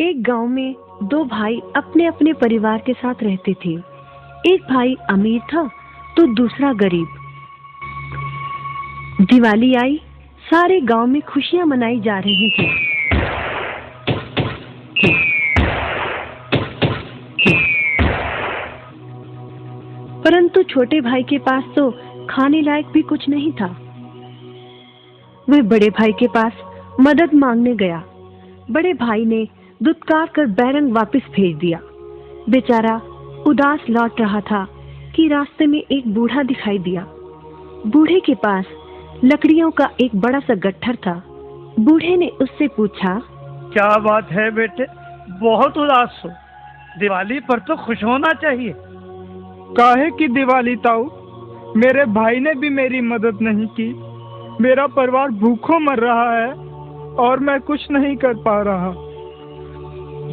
एक गांव में दो भाई अपने अपने परिवार के साथ रहते थे। एक भाई अमीर था तो दूसरा गरीब। दिवाली आई, सारे गांव में खुशियां मनाई जा रही थी। परंतु छोटे भाई के पास तो खाने लायक भी कुछ नहीं था। वह बड़े भाई के पास मदद मांगने गया। बड़े भाई ने दुत्कार कर बैरंग वापस भेज दिया। बेचारा उदास लौट रहा था कि रास्ते में एक बूढ़ा दिखाई दिया। बूढ़े के पास लकड़ियों का एक बड़ा सा गट्ठर था। बूढ़े ने उससे पूछा, क्या बात है बेटे, बहुत उदास हो? दिवाली पर तो खुश होना चाहिए। काहे की दिवाली ताऊ, मेरे भाई ने भी मेरी मदद नहीं की। मेरा परिवार भूखों मर रहा है और मैं कुछ नहीं कर पा रहा।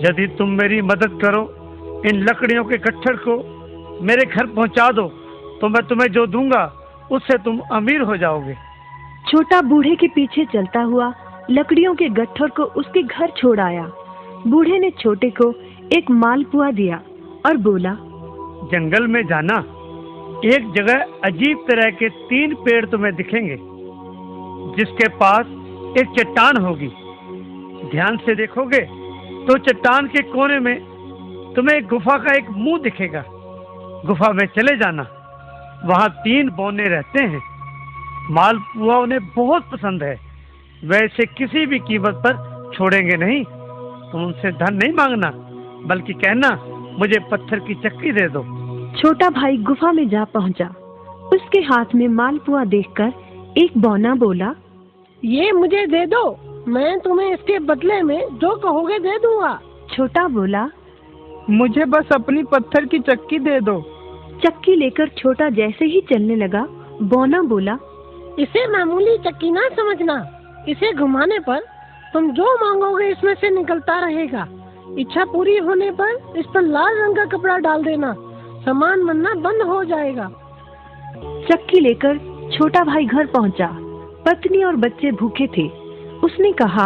यदि तुम मेरी मदद करो, इन लकड़ियों के गट्ठर को मेरे घर पहुंचा दो, तो मैं तुम्हें जो दूंगा उससे तुम अमीर हो जाओगे। छोटा बूढ़े के पीछे चलता हुआ लकड़ियों के गट्ठर को उसके घर छोड़ आया। बूढ़े ने छोटे को एक मालपुआ दिया और बोला, जंगल में जाना, एक जगह अजीब तरह के 3 पेड़ तुम्हें दिखेंगे, जिसके पास एक चट्टान होगी। ध्यान से देखोगे तो चट्टान के कोने में तुम्हें गुफा का एक मुंह दिखेगा। गुफा में चले जाना, वहां 3 बौने रहते हैं। मालपुआ उन्हें बहुत पसंद है, वैसे किसी भी कीमत पर छोड़ेंगे नहीं। तुम उनसे धन नहीं मांगना, बल्कि कहना मुझे पत्थर की चक्की दे दो। छोटा भाई गुफा में जा पहुंचा। उसके हाथ में मालपुआ देखकर एक बौना बोला, ये मुझे दे दो, मैं तुम्हें इसके बदले में जो कहोगे दे दूंगा। छोटा बोला, मुझे बस अपनी पत्थर की चक्की दे दो। चक्की लेकर छोटा जैसे ही चलने लगा, बौना बोला, इसे मामूली चक्की ना समझना, इसे घुमाने पर तुम जो मांगोगे इसमें से निकलता रहेगा। इच्छा पूरी होने पर इस पर लाल रंग का कपड़ा डाल देना, सामान बनना बंद हो जाएगा। चक्की लेकर छोटा भाई घर पहुंचा। पत्नी और बच्चे भूखे थे। उसने कहा,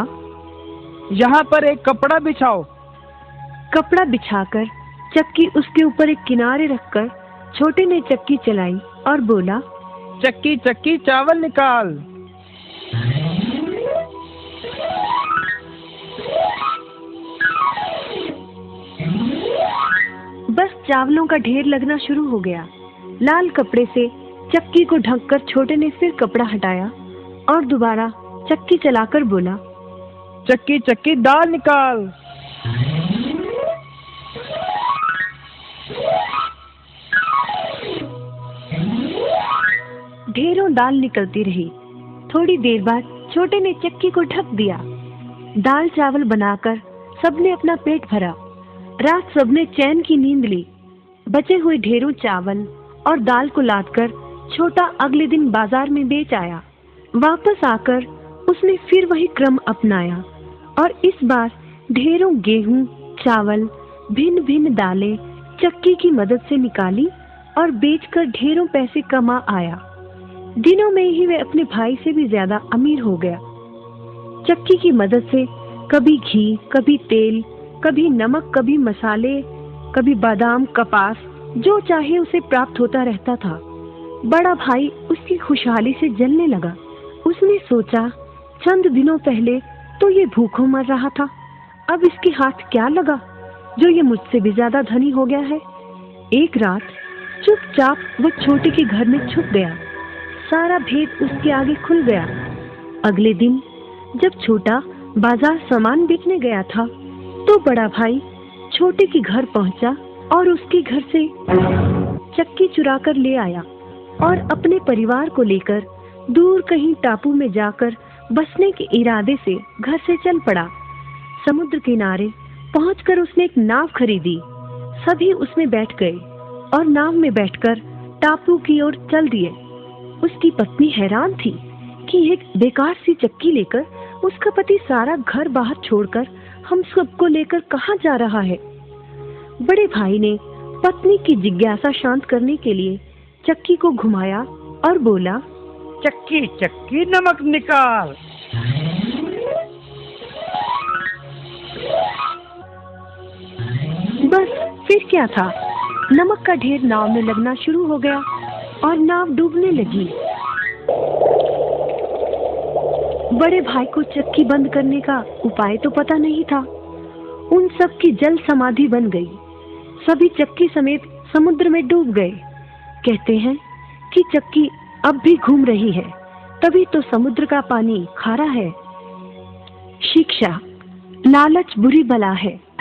यहाँ पर एक कपड़ा बिछाओ। कपड़ा बिछाकर चक्की उसके ऊपर एक किनारे रखकर छोटे ने चक्की चलाई और बोला, चक्की चक्की चावल निकाल। बस चावलों का ढेर लगना शुरू हो गया। लाल कपड़े से चक्की को ढककर छोटे ने फिर कपड़ा हटाया और दोबारा चक्की चलाकर बोला, चक्की चक्की दाल निकाल। ढेरों दाल निकलती रही। थोड़ी देर बाद छोटे ने चक्की को ढक दिया। दाल चावल बनाकर सबने अपना पेट भरा। रात सबने चैन की नींद ली। बचे हुए ढेरों चावल और दाल को लादकर छोटा अगले दिन बाजार में बेच आया। वापस आकर उसने फिर वही क्रम अपनाया और इस बार ढेरों गेहूं, चावल, भिन्न भिन्न दालें चक्की की मदद से निकाली और बेचकर ढेरों पैसे कमा आया। दिनों में ही वह अपने भाई से भी ज्यादा अमीर हो गया। चक्की की मदद से कभी घी, कभी तेल, कभी नमक, कभी मसाले, कभी बादाम, कपास, जो चाहे उसे प्राप्त होता रहता था। बड़ा भाई उसकी खुशहाली से जलने लगा। उसने सोचा, चंद दिनों पहले तो ये भूखों मर रहा था, अब इसके हाथ क्या लगा जो ये मुझसे भी ज्यादा धनी हो गया है। एक रात चुपचाप वो छोटे के घर में छुप गया। सारा भेद उसके आगे खुल गया। अगले दिन जब छोटा बाजार सामान बेचने गया था, तो बड़ा भाई छोटे के घर पहुंचा और उसके घर से चक्की चुरा कर ले आया और अपने परिवार को लेकर दूर कहीं टापू में जाकर बसने के इरादे से घर से चल पड़ा। समुद्र किनारे पहुंचकर उसने एक नाव खरीदी। सभी उसमें बैठ गए और नाव में बैठकर टापू की ओर चल दिए। उसकी पत्नी हैरान थी कि एक बेकार सी चक्की लेकर उसका पति सारा घर बाहर छोड़कर हम सबको लेकर कहाँ जा रहा है। बड़े भाई ने पत्नी की जिज्ञासा शांत करने के लिए चक्की को घुमाया और बोला, चक्की चक्की नमक निकाल। फिर क्या था, नमक का ढेर नाव में लगना शुरू हो गया और नाव डूबने लगी। बड़े भाई को चक्की बंद करने का उपाय तो पता नहीं था। उन सब की जल समाधि बन गई। सभी चक्की समेत समुद्र में डूब गए। कहते हैं कि चक्की अब भी घूम रही है, तभी तो समुद्र का पानी खारा है। शिक्षा, लालच बुरी बला है।